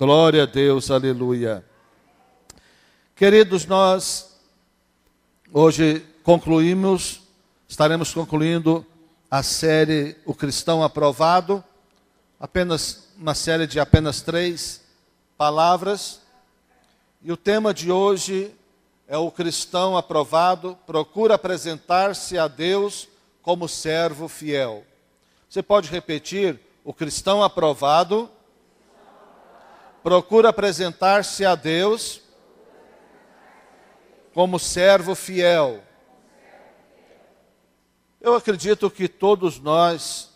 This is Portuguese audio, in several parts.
Glória a Deus, aleluia. Queridos, nós hoje estaremos concluindo a série O Cristão Aprovado, apenas uma série de apenas 3 palavras. E o tema de hoje é o cristão aprovado, procura apresentar-se a Deus como servo fiel. Você pode repetir? O cristão aprovado procura apresentar-se a Deus como servo fiel. Eu acredito que todos nós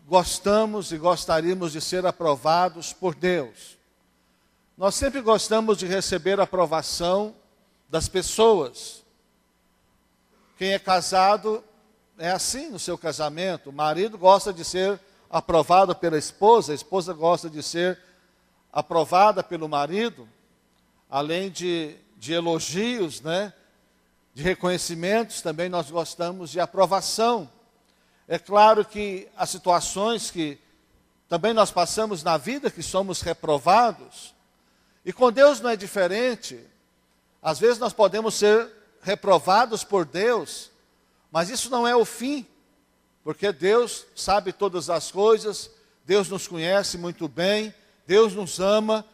gostamos e gostaríamos de ser aprovados por Deus. Nós sempre gostamos de receber a aprovação das pessoas. Quem é casado é assim no seu casamento. O marido gosta de ser aprovado pela esposa, a esposa gosta de ser aprovada pelo marido, além de elogios, de reconhecimentos, também nós gostamos de aprovação. É claro que há situações que também nós passamos na vida que somos reprovados, e com Deus não é diferente. Às vezes nós podemos ser reprovados por Deus, mas isso não é o fim, porque Deus sabe todas as coisas, Deus nos conhece muito bem, Deus nos ama,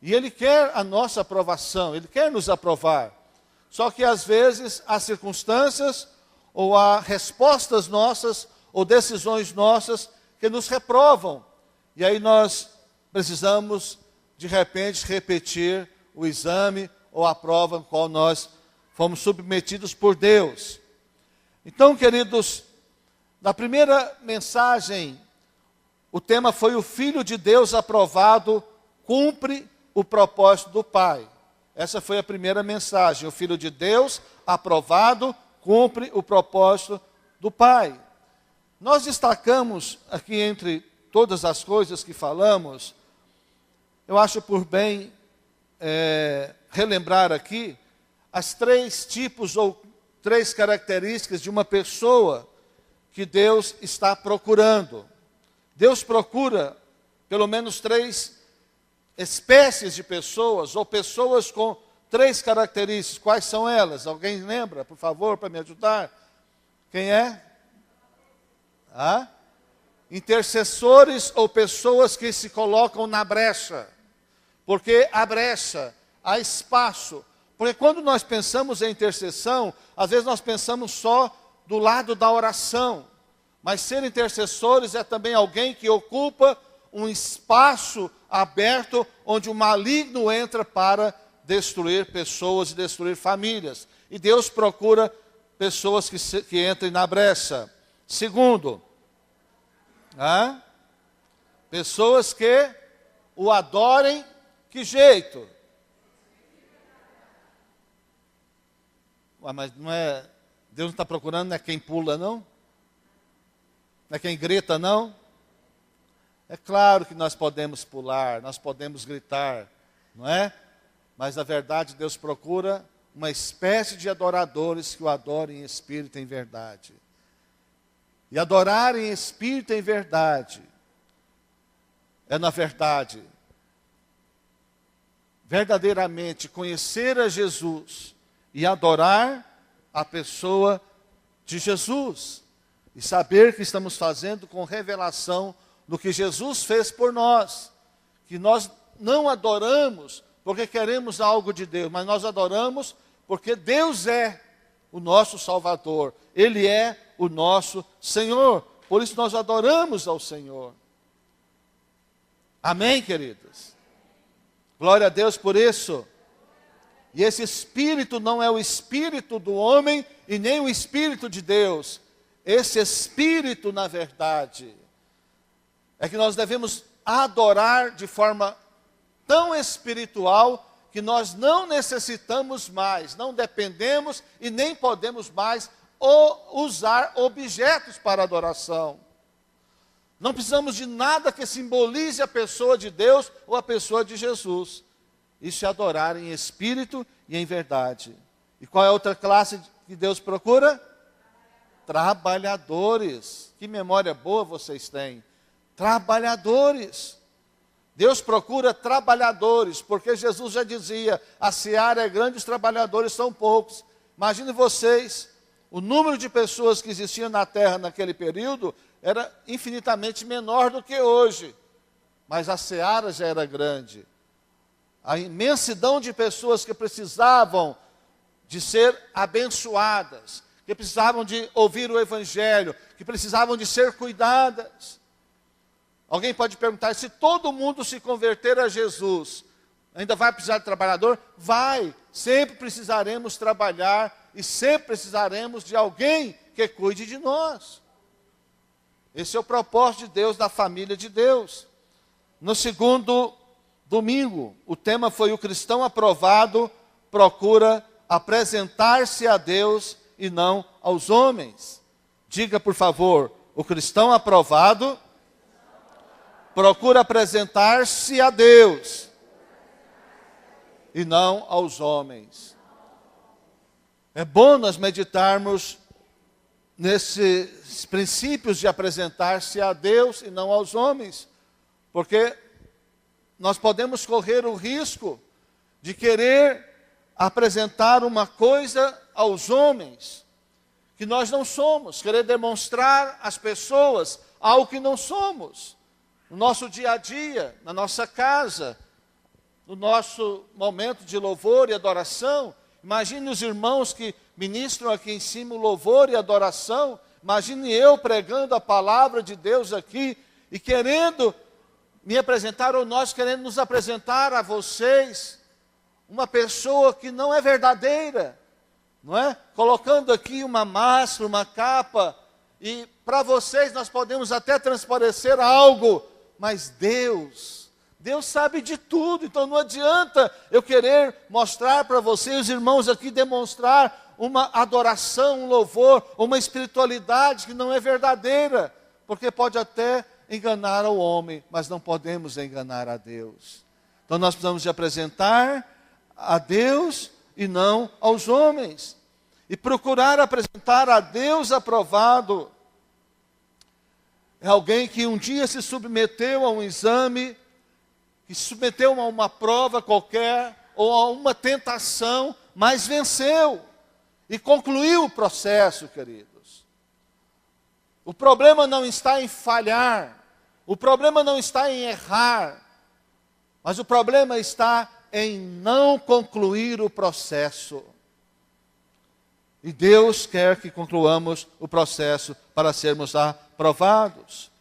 e Ele quer a nossa aprovação, Ele quer nos aprovar. Só que às vezes há circunstâncias, ou há respostas nossas, ou decisões nossas, que nos reprovam. E aí nós precisamos, de repente, repetir o exame, ou a prova em qual nós fomos submetidos por Deus. Então, queridos, na primeira mensagem, o tema foi o Filho de Deus aprovado, cumpre o propósito do Pai. Essa foi a primeira mensagem. O Filho de Deus aprovado, cumpre o propósito do Pai. Nós destacamos aqui entre todas as coisas que falamos, eu acho por bem relembrar aqui as 3 tipos ou 3 características de uma pessoa que Deus está procurando. Deus procura pelo menos 3 espécies de pessoas, ou pessoas com 3 características. Quais são elas? Alguém lembra, por favor, para me ajudar? Quem é? Intercessores, ou pessoas que se colocam na brecha. Porque há brecha, há espaço. Porque quando nós pensamos em intercessão, às vezes nós pensamos só do lado da oração. Mas ser intercessores é também alguém que ocupa um espaço aberto onde o maligno entra para destruir pessoas e destruir famílias. E Deus procura pessoas que entrem na brecha. Segundo, pessoas que o adorem. Que jeito? Mas não é, Deus não está procurando, não é quem pula, não? Não é quem grita, não? É claro que nós podemos pular, nós podemos gritar, não é? Mas na verdade Deus procura uma espécie de adoradores que o adorem em espírito e em verdade. E adorar em espírito e em verdade é, na verdade, verdadeiramente conhecer a Jesus e adorar a pessoa de Jesus. E saber que estamos fazendo com revelação do que Jesus fez por nós. Que nós não adoramos porque queremos algo de Deus, mas nós adoramos porque Deus é o nosso Salvador. Ele é o nosso Senhor. Por isso nós adoramos ao Senhor. Amém, queridos? Glória a Deus por isso. E esse Espírito não é o Espírito do homem e nem o Espírito de Deus. Esse Espírito, na verdade, é que nós devemos adorar de forma tão espiritual que nós não necessitamos mais, não dependemos e nem podemos mais usar objetos para adoração. Não precisamos de nada que simbolize a pessoa de Deus ou a pessoa de Jesus. Isso é adorar em espírito e em verdade. E qual é a outra classe que Deus procura? Trabalhadores. Que memória boa vocês têm. Trabalhadores. Deus procura trabalhadores, porque Jesus já dizia, a seara é grande, os trabalhadores são poucos. Imagine vocês, o número de pessoas que existiam na terra naquele período era infinitamente menor do que hoje. Mas a seara já era grande. A imensidão de pessoas que precisavam de ser abençoadas, que precisavam de ouvir o Evangelho, que precisavam de ser cuidadas. Alguém pode perguntar, se todo mundo se converter a Jesus, ainda vai precisar de trabalhador? Vai, sempre precisaremos trabalhar e sempre precisaremos de alguém que cuide de nós. Esse é o propósito de Deus, da família de Deus. No segundo domingo, o tema foi o cristão aprovado procura apresentar-se a Deus e não aos homens. Diga, por favor, o cristão aprovado procura apresentar-se a Deus e não aos homens. É bom nós meditarmos nesses princípios de apresentar-se a Deus e não aos homens, porque nós podemos correr o risco de querer apresentar uma coisa aos homens que nós não somos, querer demonstrar às pessoas algo que não somos. No nosso dia a dia, na nossa casa, no nosso momento de louvor e adoração. Imagine os irmãos que ministram aqui em cima o louvor e adoração. Imagine eu pregando a palavra de Deus aqui e querendo me apresentar, ou nós querendo nos apresentar a vocês, uma pessoa que não é verdadeira, não é? Colocando aqui uma máscara, uma capa, e para vocês nós podemos até transparecer algo, mas Deus sabe de tudo, então não adianta eu querer mostrar para vocês, os irmãos aqui, demonstrar uma adoração, um louvor, uma espiritualidade que não é verdadeira, porque pode até enganar o homem, mas não podemos enganar a Deus. Então nós precisamos de apresentar a Deus e não aos homens, e procurar apresentar a Deus aprovado. É alguém que um dia se submeteu a um exame, que se submeteu a uma prova qualquer, ou a uma tentação, mas venceu, e concluiu o processo, queridos. O problema não está em falhar, o problema não está em errar, mas o problema está em não concluir o processo. E Deus quer que concluamos o processo para sermos aprovados.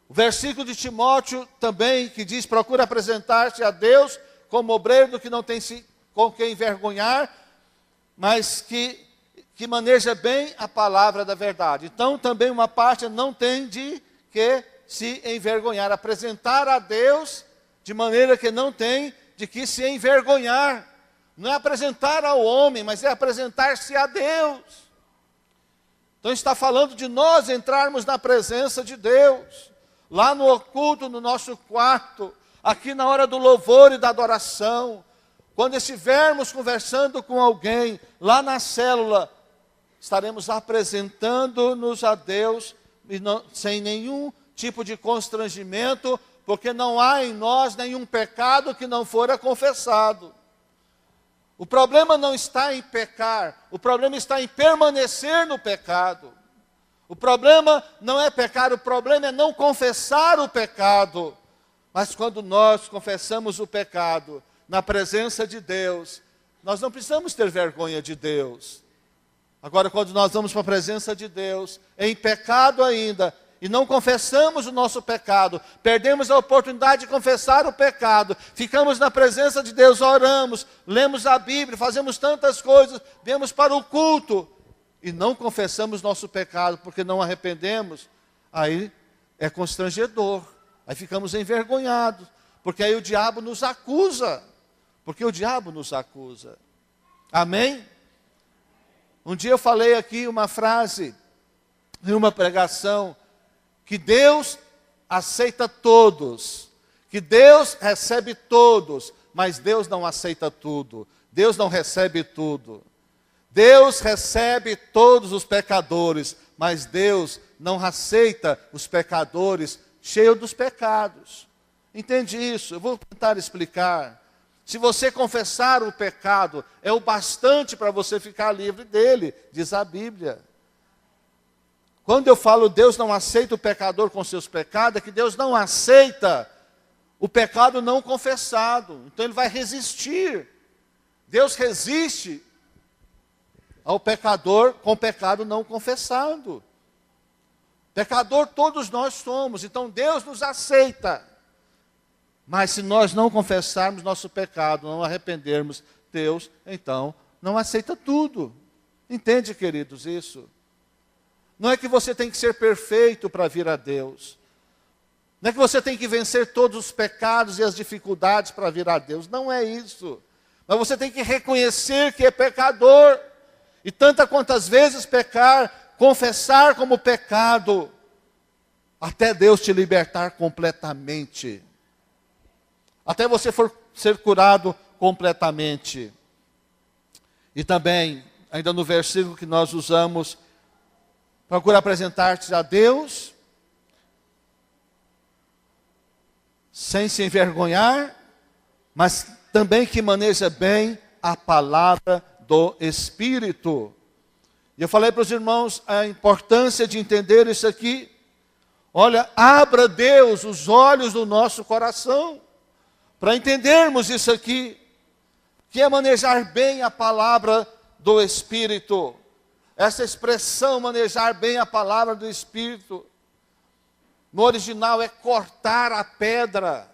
O versículo de Timóteo também, que diz, procura apresentar-se a Deus como obreiro que não tem com quem envergonhar, mas que maneja bem a palavra da verdade. Então, também uma parte não tem de que se envergonhar. Apresentar a Deus de maneira que não tem de que se envergonhar. Não é apresentar ao homem, mas é apresentar-se a Deus. Então está falando de nós entrarmos na presença de Deus, lá no oculto, no nosso quarto, aqui na hora do louvor e da adoração, quando estivermos conversando com alguém, lá na célula, estaremos apresentando-nos a Deus, e não, sem nenhum tipo de constrangimento, porque não há em nós nenhum pecado que não fora confessado. O problema não está em pecar, o problema está em permanecer no pecado. O problema não é pecar, o problema é não confessar o pecado. Mas quando nós confessamos o pecado na presença de Deus, nós não precisamos ter vergonha de Deus. Agora, quando nós vamos para a presença de Deus, em pecado ainda, e não confessamos o nosso pecado, perdemos a oportunidade de confessar o pecado, ficamos na presença de Deus, oramos, lemos a Bíblia, fazemos tantas coisas, viemos para o culto, e não confessamos nosso pecado, porque não arrependemos, aí é constrangedor, aí ficamos envergonhados, porque aí o diabo nos acusa, amém? Um dia eu falei aqui uma frase, em uma pregação, que Deus aceita todos, que Deus recebe todos, mas Deus não aceita tudo, Deus não recebe tudo. Deus recebe todos os pecadores, mas Deus não aceita os pecadores cheios dos pecados. Entende isso? Eu vou tentar explicar. Se você confessar o pecado, é o bastante para você ficar livre dele, diz a Bíblia. Quando eu falo Deus não aceita o pecador com seus pecados, é que Deus não aceita o pecado não confessado. Então ele vai resistir. Deus resiste ao pecador com o pecado não confessado. Pecador todos nós somos, então Deus nos aceita. Mas se nós não confessarmos nosso pecado, não arrependermos, Deus, então, não aceita tudo. Entende, queridos, isso? Não é que você tem que ser perfeito para vir a Deus. Não é que você tem que vencer todos os pecados e as dificuldades para vir a Deus. Não é isso. Mas você tem que reconhecer que é pecador. E tantas quantas vezes pecar, confessar como pecado, até Deus te libertar completamente. Até você for ser curado completamente. E também, ainda no versículo que nós usamos, procura apresentar-te a Deus, sem se envergonhar, mas também que maneja bem a palavra do Espírito. E eu falei para os irmãos a importância de entender isso aqui. Olha, abra Deus os olhos do nosso coração, para entendermos isso aqui, que é manejar bem a palavra do Espírito. Essa expressão, manejar bem a palavra do Espírito, no original é cortar a pedra.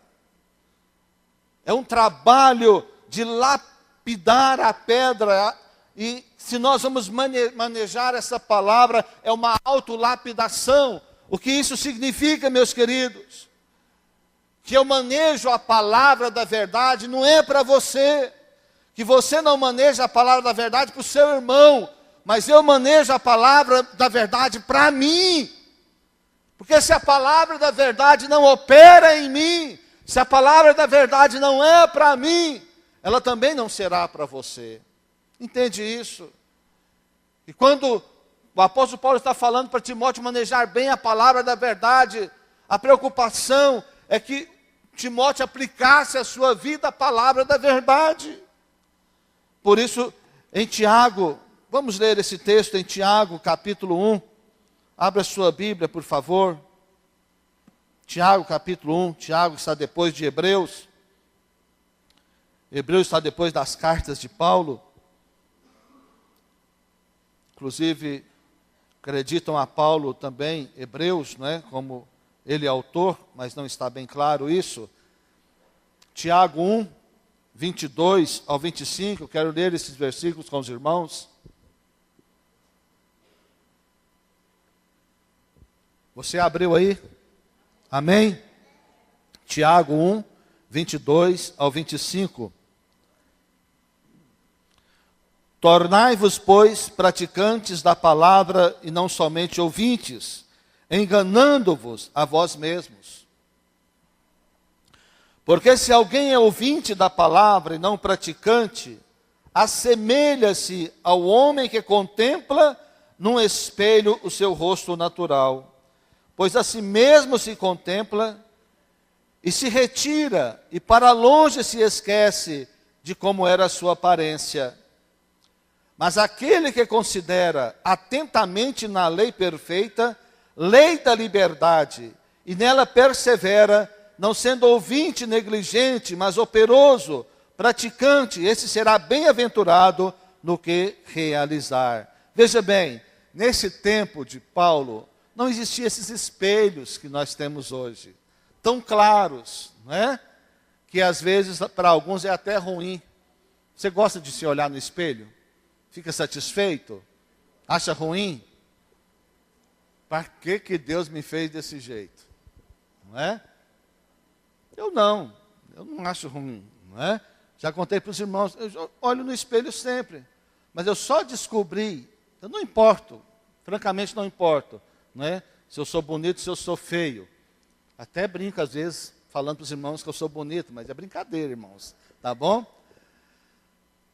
É um trabalho de lapidar a pedra. E se nós vamos manejar essa palavra, é uma autolapidação. O que isso significa, meus queridos? Que eu manejo a palavra da verdade, não é para você. Que você não maneja a palavra da verdade para o seu irmão, mas eu manejo a palavra da verdade para mim. Porque se a palavra da verdade não opera em mim, se a palavra da verdade não é para mim, ela também não será para você. Entende isso? E quando o apóstolo Paulo está falando para Timóteo manejar bem a palavra da verdade, a preocupação é que Timóteo aplicasse a sua vida a palavra da verdade. Por isso, em Tiago, vamos ler esse texto em Tiago, capítulo 1. Abra sua Bíblia, por favor. Tiago, capítulo 1. Tiago está depois de Hebreus. Hebreus está depois das cartas de Paulo. Inclusive, acreditam a Paulo também, Hebreus, não é? Como ele é autor, mas não está bem claro isso. Tiago 1, 22 ao 25, eu quero ler esses versículos com os irmãos. Você abriu aí? Amém? Tiago 1, 22 ao 25. Tornai-vos, pois, praticantes da palavra e não somente ouvintes, enganando-vos a vós mesmos. Porque se alguém é ouvinte da palavra e não praticante, assemelha-se ao homem que contempla num espelho o seu rosto natural. Pois a si mesmo se contempla e se retira, e para longe se esquece de como era a sua aparência. Mas aquele que considera atentamente na lei perfeita, lei da liberdade, e nela persevera, não sendo ouvinte negligente, mas operoso, praticante, esse será bem-aventurado no que realizar. Veja bem, nesse tempo de Paulo, não existiam esses espelhos que nós temos hoje, tão claros, não é? Que às vezes para alguns é até ruim. Você gosta de se olhar no espelho? Fica satisfeito? Acha ruim? Para que Deus me fez desse jeito? Não é? Eu não acho ruim, não é? Já contei para os irmãos, eu olho no espelho sempre, mas eu só descobri, eu não importo, francamente não importo, não é? Se eu sou bonito, se eu sou feio. Até brinco às vezes, falando para os irmãos que eu sou bonito, mas é brincadeira, irmãos, tá bom?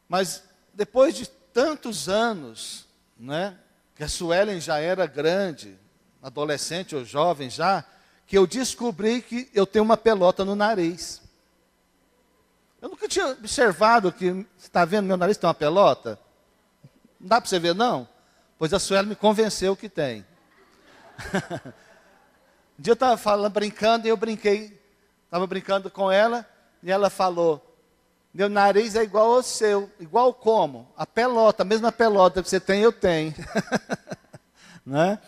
Mas depois de tantos anos, né, que a Suelen já era grande, adolescente ou jovem já, que eu descobri que eu tenho uma pelota no nariz. Eu nunca tinha observado que, você está vendo, meu nariz tem uma pelota? Não dá para você ver, não? Pois a Sueli me convenceu que tem. Um dia eu estava falando, brincando, e eu brinquei. Estava brincando com ela, e ela falou, meu nariz é igual ao seu. Igual como? A pelota, a mesma pelota que você tem, eu tenho. Né?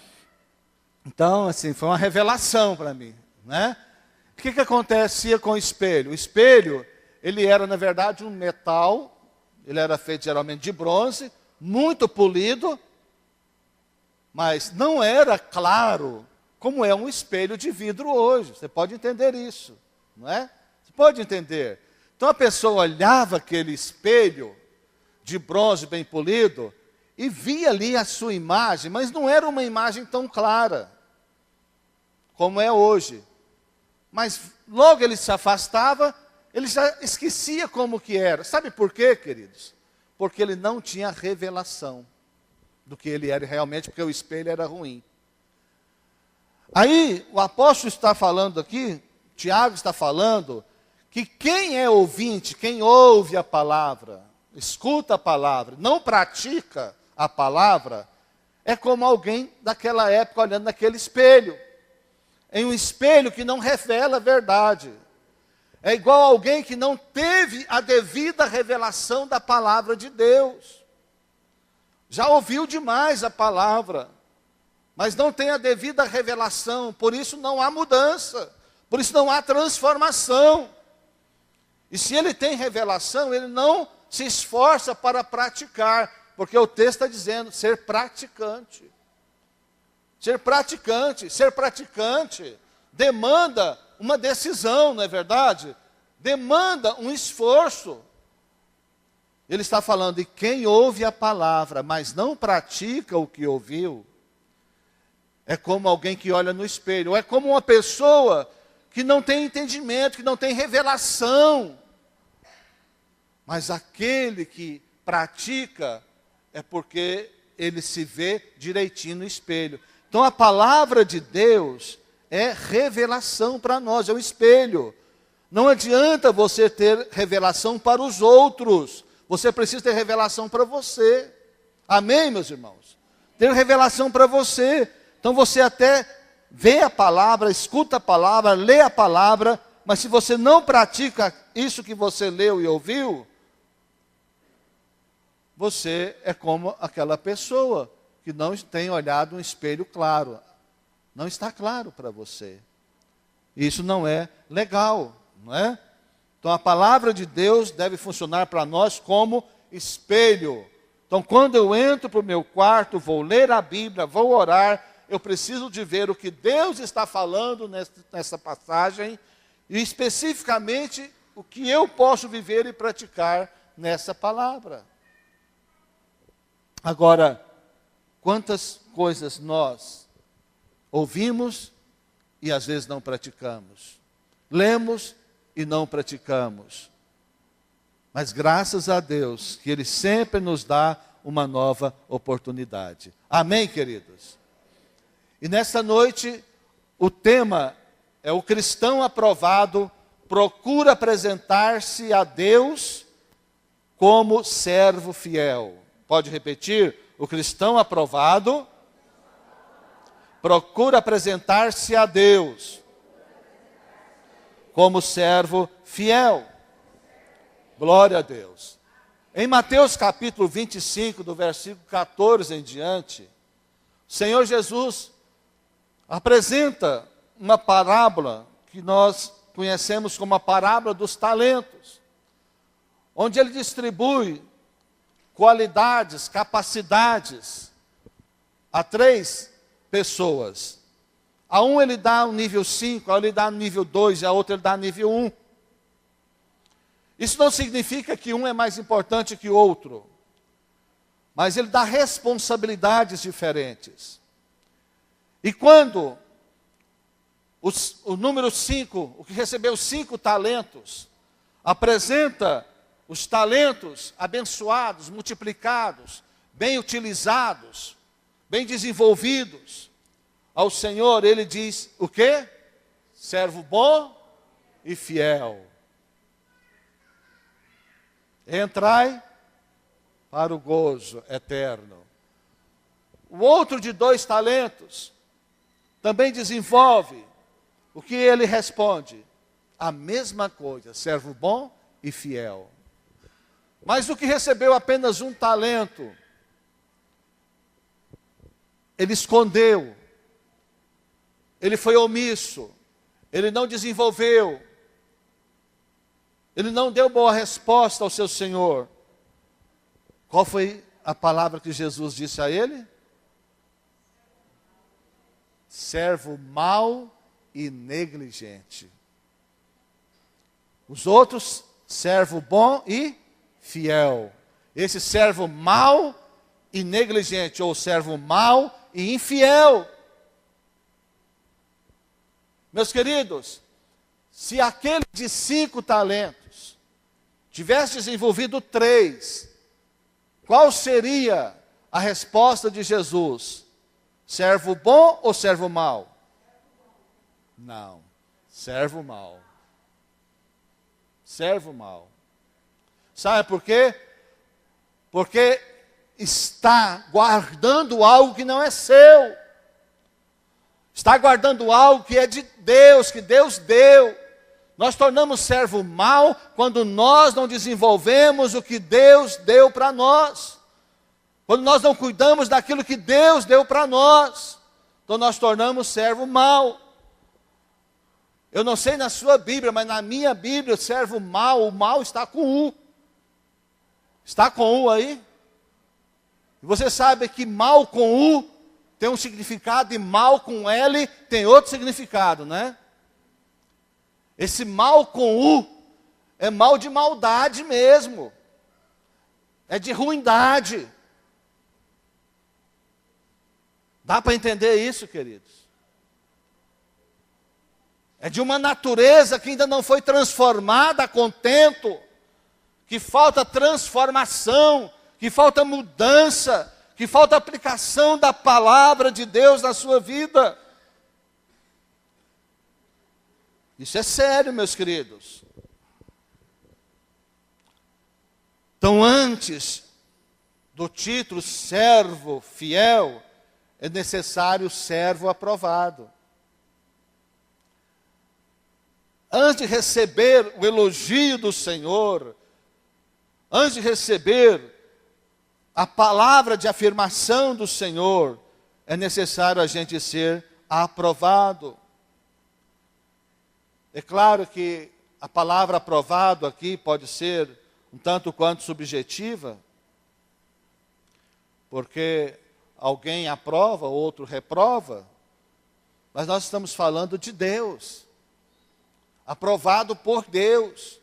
Então, assim, foi uma revelação para mim. Né? O que acontecia com o espelho? O espelho, ele era, na verdade, um metal, ele era feito geralmente de bronze, muito polido, mas não era claro como é um espelho de vidro hoje. Você pode entender isso, não é? Você pode entender. Então a pessoa olhava aquele espelho de bronze bem polido e via ali a sua imagem, mas não era uma imagem tão clara como é hoje. Mas logo ele se afastava, ele já esquecia como que era. Sabe por quê, queridos? Porque ele não tinha revelação do que ele era realmente, porque o espelho era ruim. Aí o apóstolo está falando aqui, Tiago está falando, que quem é ouvinte, quem ouve a palavra, escuta a palavra, não pratica a palavra, é como alguém daquela época olhando naquele espelho. Em um espelho que não revela a verdade. É igual alguém que não teve a devida revelação da palavra de Deus. Já ouviu demais a palavra, mas não tem a devida revelação, por isso não há mudança, por isso não há transformação. E se ele tem revelação, ele não se esforça para praticar, porque o texto está dizendo ser praticante. Ser praticante demanda uma decisão, não é verdade? Demanda um esforço. Ele está falando de quem ouve a palavra, mas não pratica o que ouviu, é como alguém que olha no espelho, é como uma pessoa que não tem entendimento, que não tem revelação. Mas aquele que pratica é porque ele se vê direitinho no espelho. Então a palavra de Deus é revelação para nós, é um espelho. Não adianta você ter revelação para os outros, você precisa ter revelação para você. Amém, meus irmãos? Ter revelação para você. Então você até vê a palavra, escuta a palavra, lê a palavra, mas se você não pratica isso que você leu e ouviu, você é como aquela pessoa que não tem olhado um espelho claro. Não está claro para você. Isso não é legal, não é? Então a palavra de Deus deve funcionar para nós como espelho. Então quando eu entro para o meu quarto, vou ler a Bíblia, vou orar, eu preciso de ver o que Deus está falando nessa passagem e especificamente o que eu posso viver e praticar nessa palavra. Agora, quantas coisas nós ouvimos e às vezes não praticamos. Lemos e não praticamos. Mas graças a Deus que Ele sempre nos dá uma nova oportunidade. Amém, queridos? E nesta noite, o tema é o cristão aprovado procura apresentar-se a Deus como servo fiel. Pode repetir? O cristão aprovado procura apresentar-se a Deus como servo fiel. Glória a Deus. Em Mateus capítulo 25, do versículo 14 em diante, o Senhor Jesus apresenta uma parábola que nós conhecemos como a parábola dos talentos, onde ele distribui qualidades, capacidades a 3 pessoas. A um ele dá um nível 5, a outro ele dá um nível 2 e a outra ele dá nível 1. Isso não significa que um é mais importante que o outro, mas ele dá responsabilidades diferentes. E quando o número 5, o que recebeu 5 talentos, apresenta os talentos abençoados, multiplicados, bem utilizados, bem desenvolvidos ao Senhor, ele diz o quê? servo bom e fiel. Entrai para o gozo eterno. O outro de 2 talentos também desenvolve o que ele responde. A mesma coisa, servo bom e fiel. Mas o que recebeu apenas 1 talento, ele escondeu, ele foi omisso, ele não desenvolveu, ele não deu boa resposta ao seu Senhor. Qual foi a palavra que Jesus disse a ele? Servo mau e negligente. Os outros, servo bom e fiel. Esse servo mau e negligente, ou servo mau e infiel. Meus queridos, se aquele de 5 talentos tivesse desenvolvido 3, qual seria a resposta de Jesus? Servo bom ou servo mau? Não, servo mau. Servo mau. Sabe por quê? Porque está guardando algo que não é seu. Está guardando algo que é de Deus, que Deus deu. Nós tornamos servo mau quando nós não desenvolvemos o que Deus deu para nós. Quando nós não cuidamos daquilo que Deus deu para nós. Então nós tornamos servo mau. Eu não sei na sua Bíblia, mas na minha Bíblia, servo mau, o mal está com U. Está com U aí? E você sabe que mal com U tem um significado e mal com L tem outro significado, né? Esse mal com U é mal de maldade mesmo. É de ruindade. Dá para entender isso, queridos? É de uma natureza que ainda não foi transformada a contento, que falta transformação, que falta mudança, que falta aplicação da palavra de Deus na sua vida. Isso é sério, meus queridos. Então, antes do título servo fiel, é necessário servo aprovado. Antes de receber o elogio do Senhor, antes de receber a palavra de afirmação do Senhor, é necessário a gente ser aprovado. É claro que a palavra aprovado aqui pode ser um tanto quanto subjetiva, porque alguém aprova, outro reprova, mas nós estamos falando de Deus, aprovado por Deus.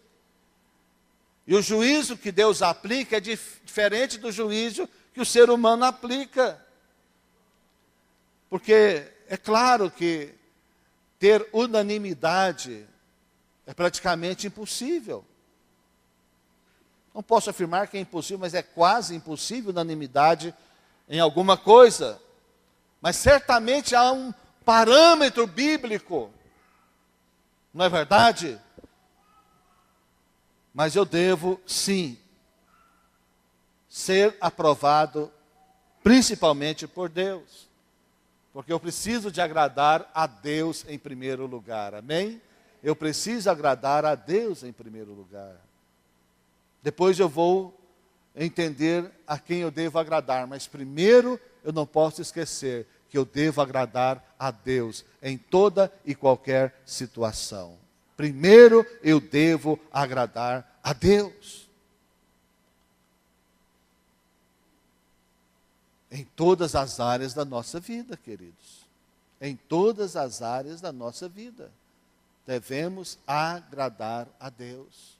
E o juízo que Deus aplica é diferente do juízo que o ser humano aplica. Porque é claro que ter unanimidade é praticamente impossível. Não posso afirmar que é impossível, mas é quase impossível unanimidade em alguma coisa. Mas certamente há um parâmetro bíblico. Não é verdade? Mas eu devo, sim, ser aprovado principalmente por Deus. Porque eu preciso de agradar a Deus em primeiro lugar. Amém? Eu preciso agradar a Deus em primeiro lugar. Depois eu vou entender a quem eu devo agradar. Mas primeiro eu não posso esquecer que eu devo agradar a Deus em toda e qualquer situação. Primeiro eu devo agradar a Deus. Em todas as áreas da nossa vida, queridos. Em todas as áreas da nossa vida. Devemos agradar a Deus.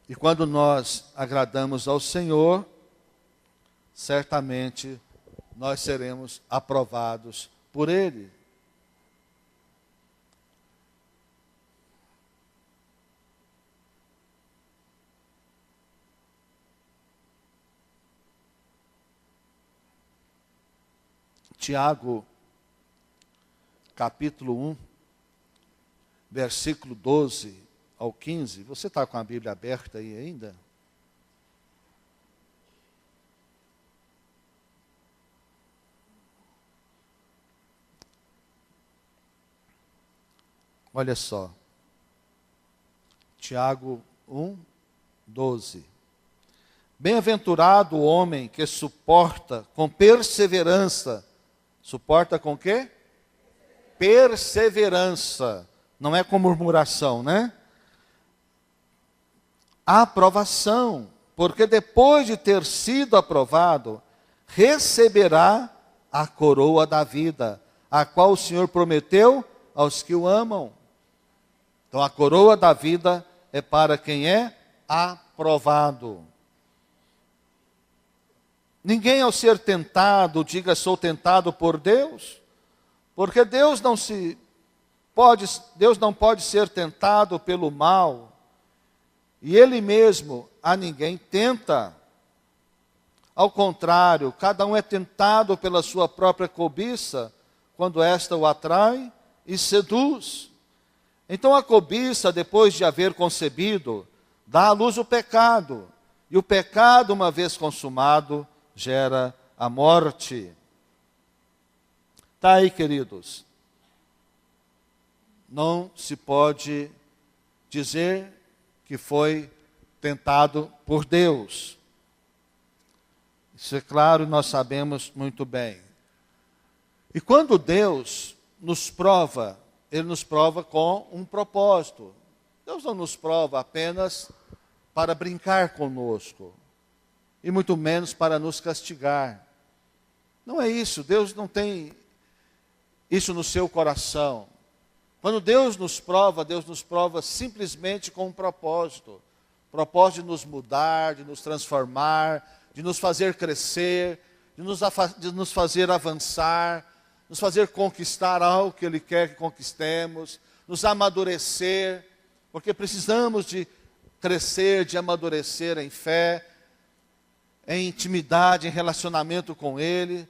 E quando nós agradamos ao Senhor, certamente nós seremos aprovados por Ele. Tiago capítulo 1, versículo 12 ao 15. Você está com a Bíblia aberta aí ainda? Olha só. Tiago 1, 12. Bem-aventurado o homem que suporta com perseverança. Suporta com quê? Perseverança. Não é com murmuração, né? A aprovação, porque depois de ter sido aprovado, receberá a coroa da vida, a qual o Senhor prometeu aos que o amam. Então a coroa da vida é para quem é aprovado. Ninguém ao ser tentado diga sou tentado por Deus, porque Deus não pode ser tentado pelo mal, e Ele mesmo a ninguém tenta. Ao contrário, cada um é tentado pela sua própria cobiça, quando esta o atrai e seduz. Então a cobiça, depois de haver concebido, dá à luz o pecado, e o pecado, uma vez consumado, gera a morte. Está aí, queridos. Não se pode dizer que foi tentado por Deus. Isso é claro, nós sabemos muito bem. E quando Deus nos prova, Ele nos prova com um propósito. Deus não nos prova apenas para brincar conosco, e muito menos para nos castigar. Não é isso, Deus não tem isso no seu coração. Quando Deus nos prova simplesmente com um propósito. Propósito de nos mudar, de nos transformar, de nos fazer crescer, de nos fazer avançar, nos fazer conquistar algo que Ele quer que conquistemos, nos amadurecer, porque precisamos de crescer, de amadurecer em fé, em intimidade, em relacionamento com Ele.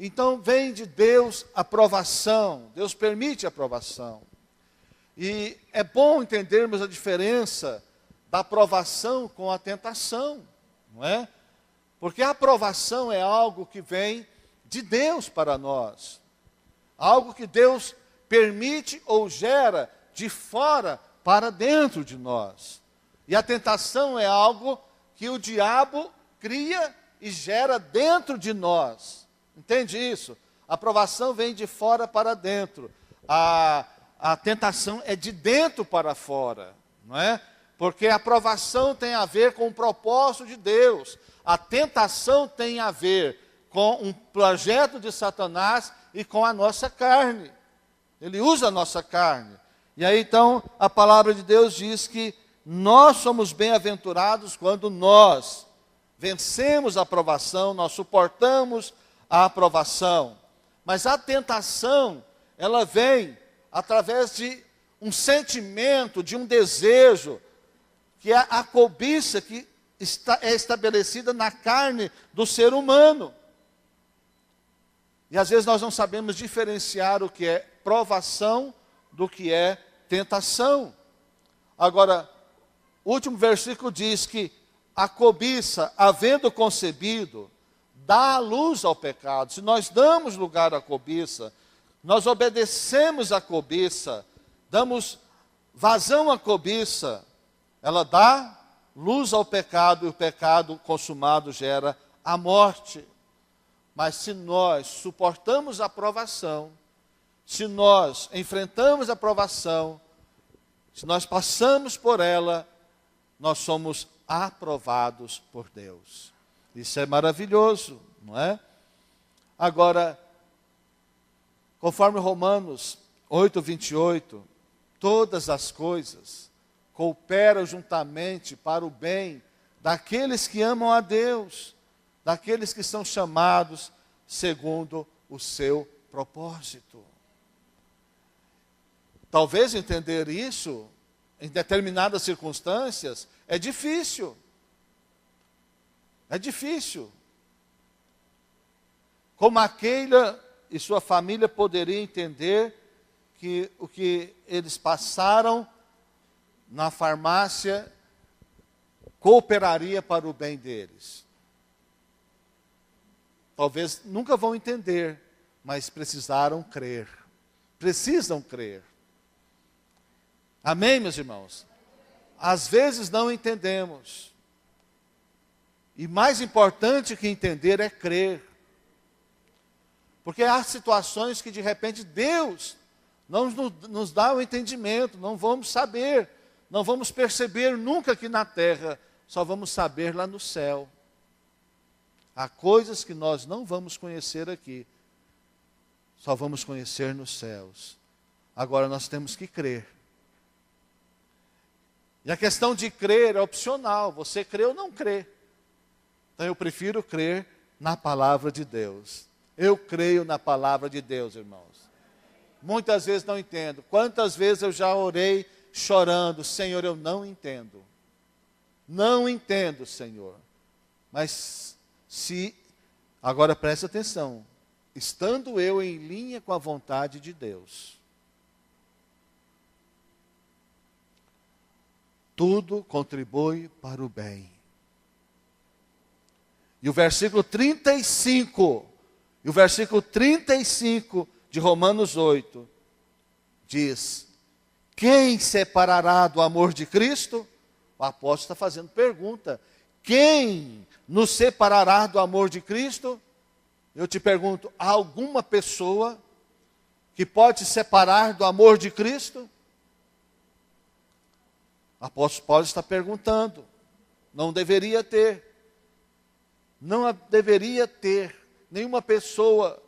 Então vem de Deus a aprovação, Deus permite a aprovação. E é bom entendermos a diferença da aprovação com a tentação, não é? Porque a aprovação é algo que vem de Deus para nós, algo que Deus permite ou gera de fora para dentro de nós. E a tentação é algo que o diabo cria e gera dentro de nós. Entende isso? A aprovação vem de fora para dentro. A tentação é de dentro para fora, não é? Porque a aprovação tem a ver com o propósito de Deus. A tentação tem a ver com um projeto de Satanás e com a nossa carne. Ele usa a nossa carne. E aí então a palavra de Deus diz que nós somos bem-aventurados quando nós vencemos a aprovação, nós suportamos a aprovação. Mas a tentação, ela vem através de um sentimento, de um desejo, que é a cobiça que é estabelecida na carne do ser humano. E às vezes nós não sabemos diferenciar o que é provação do que é tentação. Agora, o último versículo diz que a cobiça, havendo concebido, dá a luz ao pecado. Se nós damos lugar à cobiça, nós obedecemos à cobiça, damos vazão à cobiça, ela dá luz ao pecado, e o pecado consumado gera a morte. Mas se nós suportamos a provação, se nós enfrentamos a provação, se nós passamos por ela, nós somos aprovados por Deus. Isso é maravilhoso, não é? Agora, conforme Romanos 8:28, todas as coisas cooperam juntamente para o bem daqueles que amam a Deus, daqueles que são chamados segundo o seu propósito. Talvez entender isso em determinadas circunstâncias é difícil. É difícil. Como a Keila e sua família poderia entender que o que eles passaram na farmácia cooperaria para o bem deles. Talvez nunca vão entender, mas precisaram crer. Precisam crer. Amém, meus irmãos? Às vezes não entendemos. E mais importante que entender é crer. Porque há situações que de repente Deus não nos dá o entendimento, não vamos saber, não vamos perceber nunca aqui na terra, só vamos saber lá no céu. Há coisas que nós não vamos conhecer aqui, só vamos conhecer nos céus. Agora nós temos que crer. E a questão de crer é opcional, você crê ou não crê. Então eu prefiro crer na palavra de Deus. Eu creio na palavra de Deus, irmãos. Muitas vezes não entendo. Quantas vezes eu já orei chorando, Senhor, eu não entendo. Não entendo, Senhor. Mas agora preste atenção, estando eu em linha com a vontade de Deus, tudo contribui para o bem. E o versículo 35 de Romanos 8 diz: quem separará do amor de Cristo? O apóstolo está fazendo pergunta. Quem nos separará do amor de Cristo? Eu te pergunto, há alguma pessoa que pode se separar do amor de Cristo? O apóstolo Paulo está perguntando. Não deveria ter. Não deveria ter nenhuma pessoa,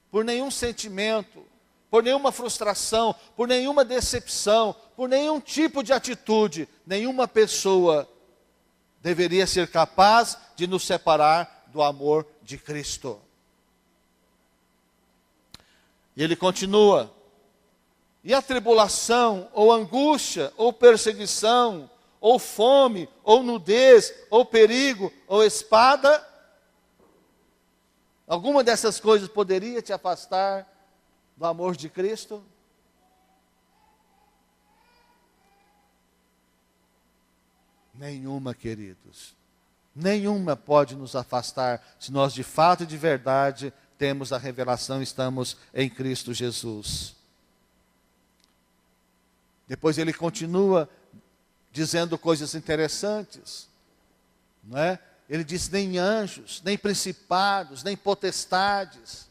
por nenhum sentimento, por nenhuma frustração, por nenhuma decepção, por nenhum tipo de atitude, nenhuma pessoa deveria ser capaz de nos separar do amor de Cristo. E ele continua: e a tribulação, ou angústia, ou perseguição, ou fome, ou nudez, ou perigo, ou espada? Alguma dessas coisas poderia te afastar do amor de Cristo? Nenhuma, queridos. Nenhuma pode nos afastar, se nós de fato e de verdade temos a revelação, estamos em Cristo Jesus. Depois ele continua dizendo coisas interessantes, não é? Ele diz: nem anjos, nem principados, nem potestades,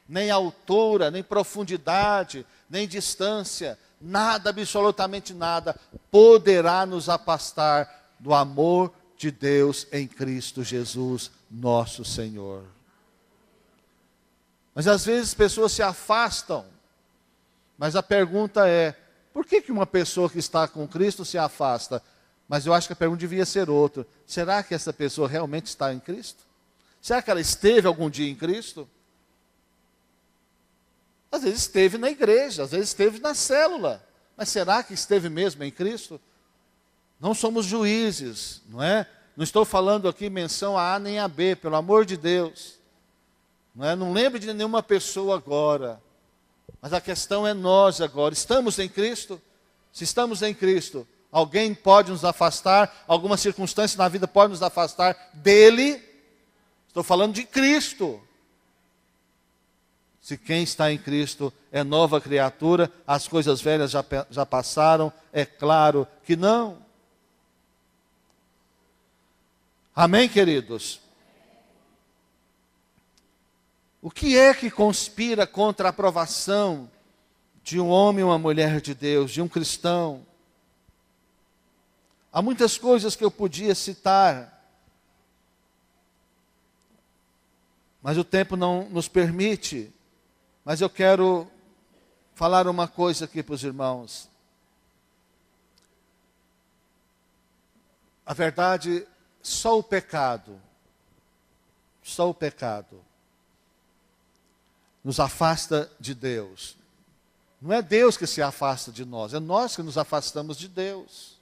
nem altura, nem profundidade, nem distância, nada, absolutamente nada, poderá nos afastar do amor de Deus em Cristo Jesus, nosso Senhor. Mas às vezes pessoas se afastam, mas a pergunta é: por que uma pessoa que está com Cristo se afasta? Mas eu acho que a pergunta devia ser outra: será que essa pessoa realmente está em Cristo? Será que ela esteve algum dia em Cristo? Às vezes esteve na igreja, às vezes esteve na célula, mas será que esteve mesmo em Cristo? Não somos juízes, não é? Não estou falando aqui menção a nem a B, pelo amor de Deus. Não é? Não lembro de nenhuma pessoa agora. Mas a questão é nós agora. Estamos em Cristo? Se estamos em Cristo, alguém pode nos afastar, alguma circunstância na vida pode nos afastar dele? Estou falando de Cristo. Se quem está em Cristo é nova criatura, as coisas velhas já passaram, é claro que não. Amém, queridos? O que é que conspira contra a aprovação de um homem ou uma mulher de Deus, de um cristão? Há muitas coisas que eu podia citar, mas o tempo não nos permite. Mas eu quero falar uma coisa aqui para os irmãos. A verdade, só o pecado nos afasta de Deus. Não é Deus que se afasta de nós, é nós que nos afastamos de Deus.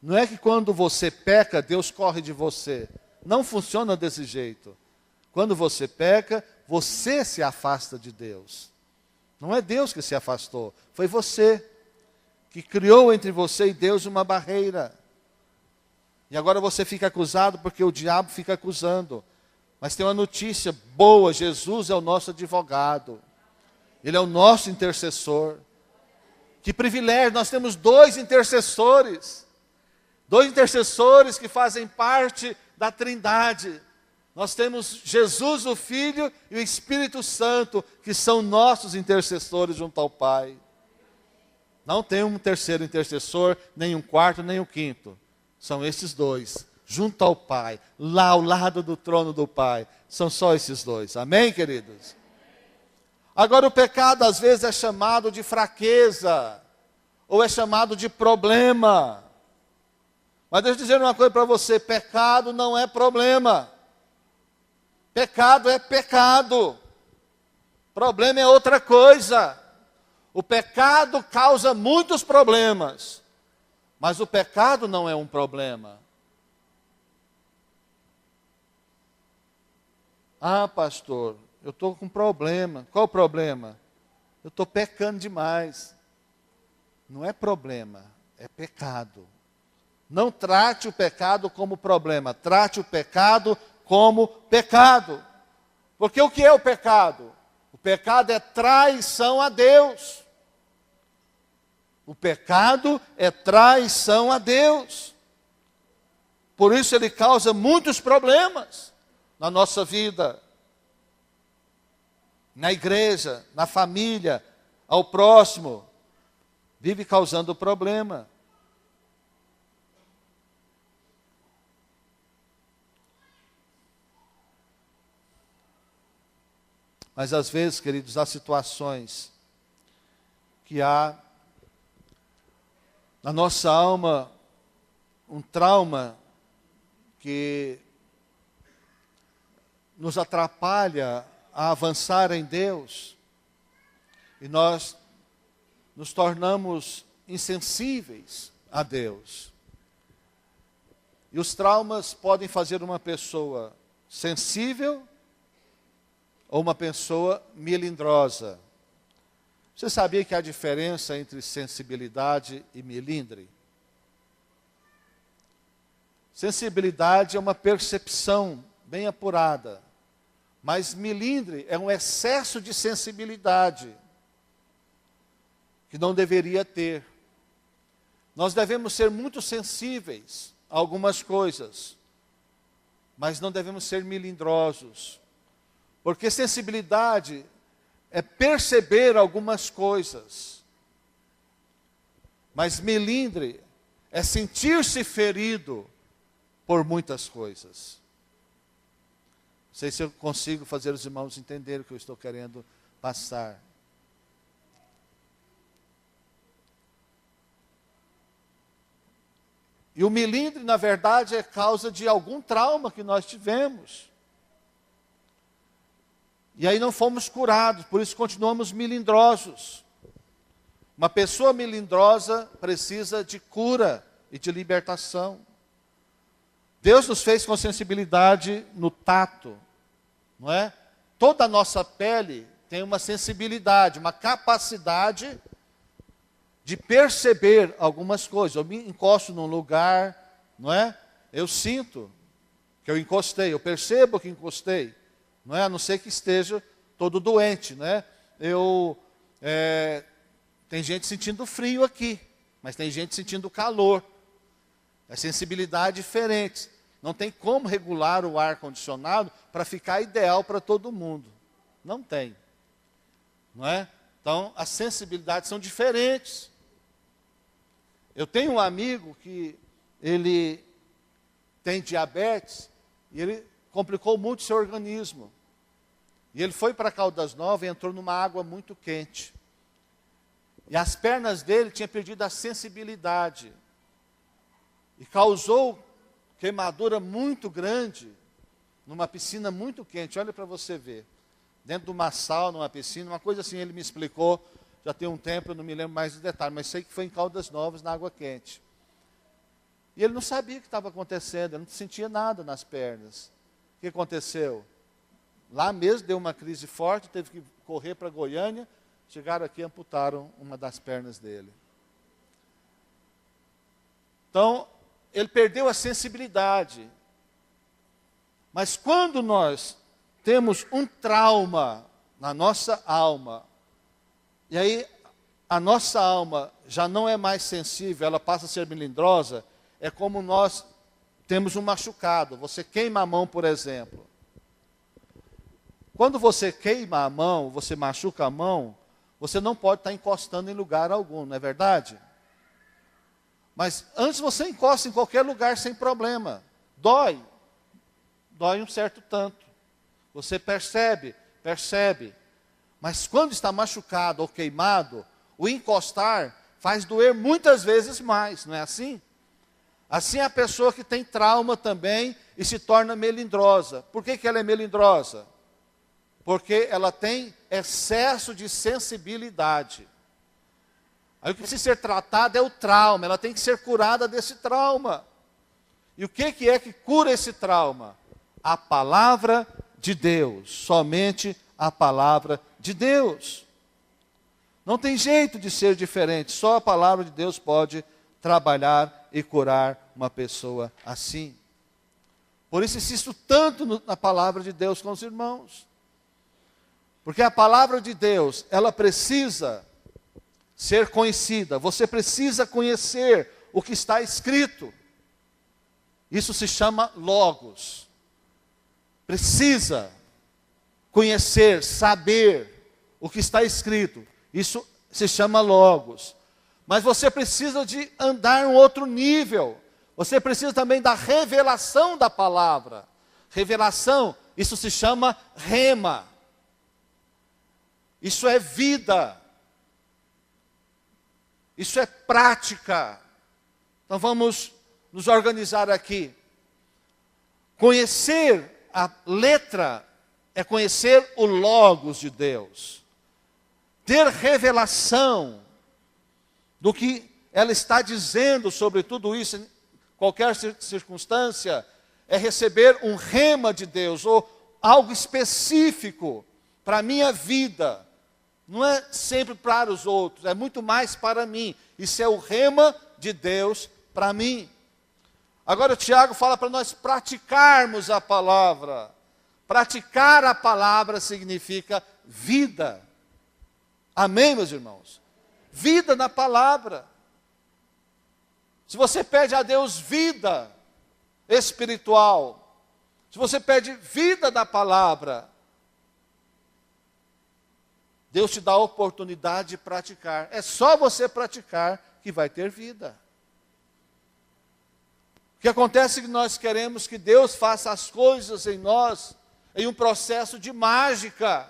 Não é que quando você peca, Deus corre de você. Não funciona desse jeito. Quando você peca, você se afasta de Deus. Não é Deus que se afastou, foi você que criou entre você e Deus uma barreira. E agora você fica acusado porque o diabo fica acusando. Mas tem uma notícia boa, Jesus é o nosso advogado. Ele é o nosso intercessor. Que privilégio, nós temos dois intercessores. Dois intercessores que fazem parte da Trindade. Nós temos Jesus, o Filho, e o Espírito Santo, que são nossos intercessores junto ao Pai. Não tem um terceiro intercessor, nem um quarto, nem um quinto. São esses dois, junto ao Pai, lá ao lado do trono do Pai. São só esses dois. Amém, queridos? Agora, o pecado às vezes é chamado de fraqueza, ou é chamado de problema. Mas deixa eu dizer uma coisa para você: pecado não é problema. Pecado é pecado. Problema é outra coisa. O pecado causa muitos problemas, mas o pecado não é um problema. Ah, pastor, eu estou com problema. Qual o problema? Eu estou pecando demais. Não é problema, é pecado. Não trate o pecado como problema, trate o pecado como pecado. Porque o que é o pecado? O pecado é traição a Deus. O pecado é traição a Deus. Por isso ele causa muitos problemas na nossa vida, na igreja, na família, ao próximo. Vive causando problema. Mas às vezes, queridos, há situações que há na nossa alma um trauma que nos atrapalha a avançar em Deus, e nós nos tornamos insensíveis a Deus. E os traumas podem fazer uma pessoa sensível ou uma pessoa melindrosa. Você sabia que há diferença entre sensibilidade e melindre? Sensibilidade é uma percepção bem apurada, mas melindre é um excesso de sensibilidade que não deveria ter. Nós devemos ser muito sensíveis a algumas coisas, mas não devemos ser melindrosos, porque sensibilidade é perceber algumas coisas, mas melindre é sentir-se ferido por muitas coisas. Não sei se eu consigo fazer os irmãos entenderem o que eu estou querendo passar. E o melindre, na verdade, é causa de algum trauma que nós tivemos. E aí não fomos curados, por isso continuamos melindrosos. Uma pessoa melindrosa precisa de cura e de libertação. Deus nos fez com sensibilidade no tato, não é? Toda a nossa pele tem uma sensibilidade, uma capacidade de perceber algumas coisas. Eu me encosto num lugar, não é? Eu sinto que eu encostei, eu percebo que encostei. Não é? A não ser que esteja todo doente, né? Tem gente sentindo frio aqui, mas tem gente sentindo calor. É sensibilidade diferente. Não tem como regular o ar-condicionado para ficar ideal para todo mundo. Não tem. Não é? Então, as sensibilidades são diferentes. Eu tenho um amigo que ele tem diabetes e ele complicou muito seu organismo. E ele foi para Caldas Novas e entrou numa água muito quente. E as pernas dele tinham perdido a sensibilidade. E causou queimadura muito grande numa piscina muito quente. Olha para você ver. Dentro de uma sauna, numa piscina, uma coisa assim, ele me explicou. Já tem um tempo, eu não me lembro mais dos detalhes, mas sei que foi em Caldas Novas, na água quente. E ele não sabia o que estava acontecendo, ele não sentia nada nas pernas. O que aconteceu? Lá mesmo deu uma crise forte, teve que correr para Goiânia. Chegaram aqui e amputaram uma das pernas dele. Então, ele perdeu a sensibilidade. Mas quando nós temos um trauma na nossa alma, e aí a nossa alma já não é mais sensível, ela passa a ser melindrosa, é como nós temos um machucado. Você queima a mão, por exemplo. Quando você queima a mão, você machuca a mão, você não pode estar encostando em lugar algum, não é verdade? Mas antes você encosta em qualquer lugar sem problema. Dói um certo tanto. Você percebe. Mas quando está machucado ou queimado, o encostar faz doer muitas vezes mais, não é assim? Assim é a pessoa que tem trauma também e se torna melindrosa. Por que ela é melindrosa? Porque ela tem excesso de sensibilidade. Aí o que precisa ser tratado é o trauma, ela tem que ser curada desse trauma. E o que é que cura esse trauma? A palavra de Deus, somente a palavra de Deus. Não tem jeito de ser diferente, só a palavra de Deus pode trabalhar e curar uma pessoa assim. Por isso insisto tanto na palavra de Deus com os irmãos. Porque a palavra de Deus, ela precisa ser conhecida. Você precisa conhecer o que está escrito. Isso se chama logos. Precisa conhecer, saber o que está escrito. Isso se chama logos. Mas você precisa de andar em um outro nível. Você precisa também da revelação da palavra. Revelação, isso se chama rema. Isso é vida. Isso é prática. Então vamos nos organizar aqui. Conhecer a letra é conhecer o logos de Deus. Ter revelação do que ela está dizendo sobre tudo isso, em qualquer circunstância, é receber um rema de Deus, ou algo específico para a minha vida. Não é sempre para os outros, é muito mais para mim. Isso é o rema de Deus para mim. Agora o Tiago fala para nós praticarmos a palavra. Praticar a palavra significa vida. Amém, meus irmãos? Vida na palavra. Se você pede a Deus vida espiritual, se você pede vida da palavra, Deus te dá a oportunidade de praticar. É só você praticar que vai ter vida. O que acontece é que nós queremos que Deus faça as coisas em nós em um processo de mágica.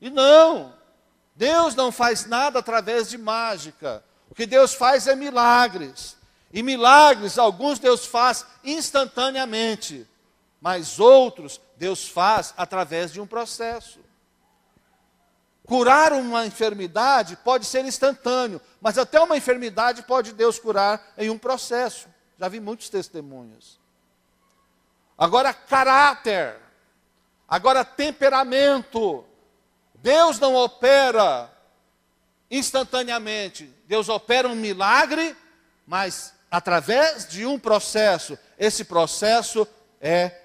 E não, Deus não faz nada através de mágica. O que Deus faz é milagres. E milagres, alguns Deus faz instantaneamente, mas outros Deus faz através de um processo. Curar uma enfermidade pode ser instantâneo, mas até uma enfermidade pode Deus curar em um processo. Já vi muitos testemunhos. Agora caráter, agora temperamento. Deus não opera instantaneamente. Deus opera um milagre, mas através de um processo. Esse processo é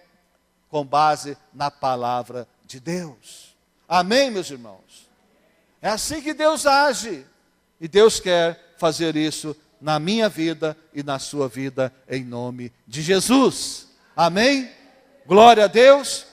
com base na palavra de Deus. Amém, meus irmãos? É assim que Deus age. E Deus quer fazer isso na minha vida e na sua vida, em nome de Jesus. Amém? Glória a Deus.